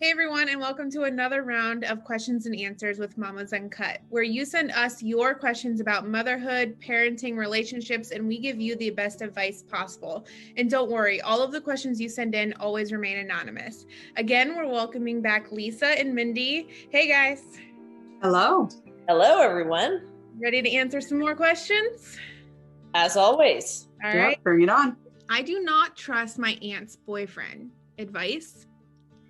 Hey everyone, and welcome to another round of questions and answers with Mamas Uncut, where you send us your questions about motherhood, parenting, relationships, and we give you the best advice possible. And don't worry, all of the questions you send in always remain anonymous. Again, we're welcoming back Lisa and Mindy. Hey guys. Hello. Hello, everyone. Ready to answer some more questions? As always. All right. Bring it on. I do not trust my aunt's boyfriend. Advice?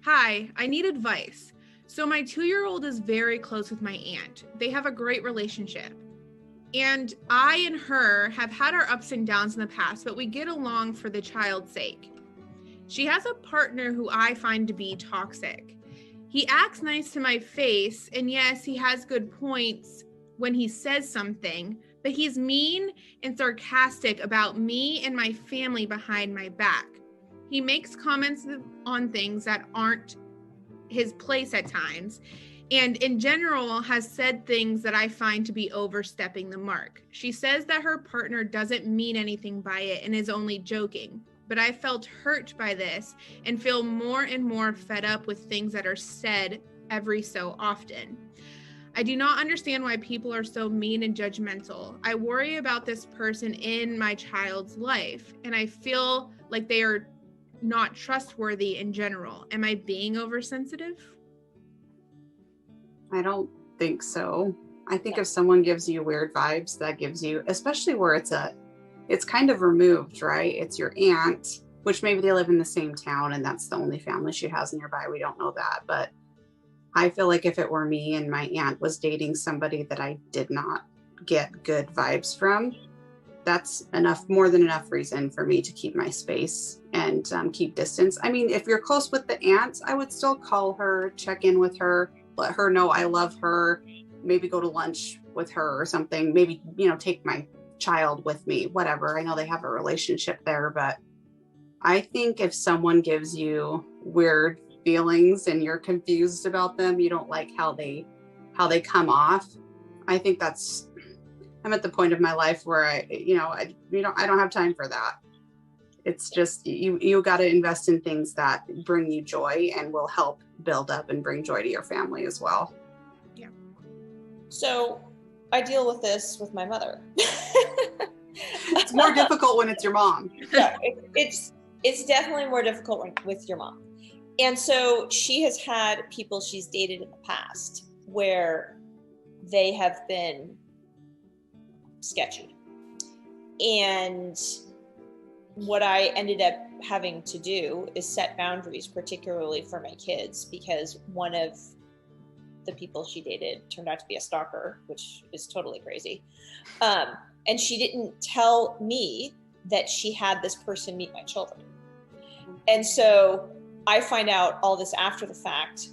Hi, I need advice. So my 2-year-old is very close with my aunt. They have a great relationship. And I and her have had our ups and downs in the past, but we get along for the child's sake. She has a partner who I find to be toxic. He acts nice to my face, and yes, he has good points when he says something, but he's mean and sarcastic about me and my family behind my back. He makes comments on things that aren't his place at times, and in general has said things that I find to be overstepping the mark. She says that her partner doesn't mean anything by it and is only joking, but I felt hurt by this and feel more and more fed up with things that are said every so often. I do not understand why people are so mean and judgmental. I worry about this person in my child's life, and I feel like they are not trustworthy in general. Am I being oversensitive? I don't think so. I think if someone gives you weird vibes, that gives you, especially where it's kind of removed, right? It's your aunt, which maybe they live in the same town and that's the only family she has nearby. We don't know that. But I feel like if it were me and my aunt was dating somebody that I did not get good vibes from, that's more than enough reason for me to keep my space and keep distance. I mean, if you're close with the aunt, I would still call her, check in with her, let her know I love her, maybe go to lunch with her or something, maybe, take my child with me, whatever. I know they have a relationship there, but I think if someone gives you weird feelings and you're confused about them, you don't like how they come off. I think I'm at the point of my life where I don't have time for that. It's just, you got to invest in things that bring you joy and will help build up and bring joy to your family as well. Yeah. So I deal with this with my mother. It's more difficult when it's your mom. Yeah, it's definitely more difficult with your mom. And so she has had people she's dated in the past where they have been sketchy. And what I ended up having to do is set boundaries, particularly for my kids, because one of the people she dated turned out to be a stalker, which is totally crazy. And she didn't tell me that she had this person meet my children. And so I find out all this after the fact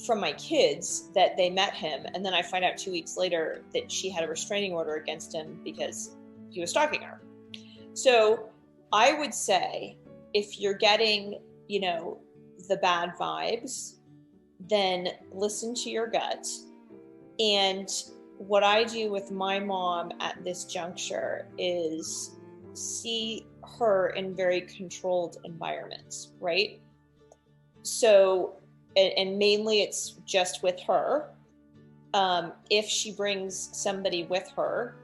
from my kids that they met him. And then I find out 2 weeks later that she had a restraining order against him because he was stalking her. So I would say if you're getting, the bad vibes, then listen to your gut. And what I do with my mom at this juncture is see her in very controlled environments, right? So, and mainly it's just with her. If she brings somebody with her,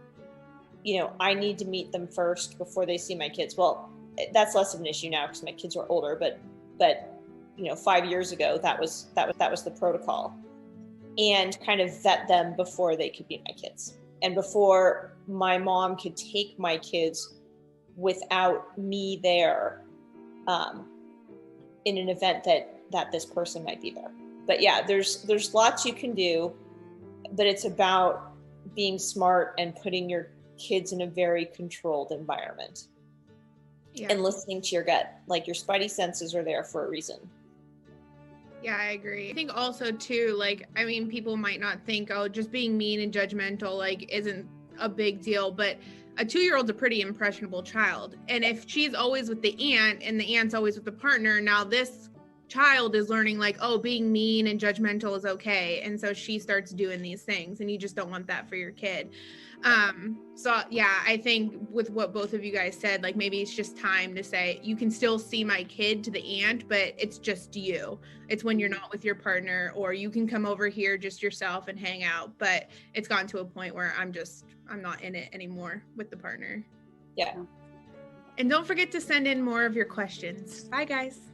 I need to meet them first before they see my kids. Well, that's less of an issue now because my kids are older, but 5 years ago, that was the protocol, and kind of vet them before they could meet my kids. And before my mom could take my kids without me there, in an event that this person might be there. But yeah, there's lots you can do, but it's about being smart and putting your kids in a very controlled environment. Yeah. And listening to your gut. Like, your spidey senses are there for a reason. Yeah, I agree. I think also too, people might not think, just being mean and judgmental, isn't a big deal, but a 2-year-old's a pretty impressionable child. And if she's always with the aunt and the aunt's always with the partner, now this child is learning like, oh, being mean and judgmental is okay. And so she starts doing these things, and you just don't want that for your kid. So yeah, I think with what both of you guys said, like maybe it's just time to say, you can still see my kid to the aunt, but it's just you. It's when you're not with your partner, or you can come over here just yourself and hang out. But it's gotten to a point where I'm not in it anymore with the partner. Yeah. And don't forget to send in more of your questions. Bye, guys.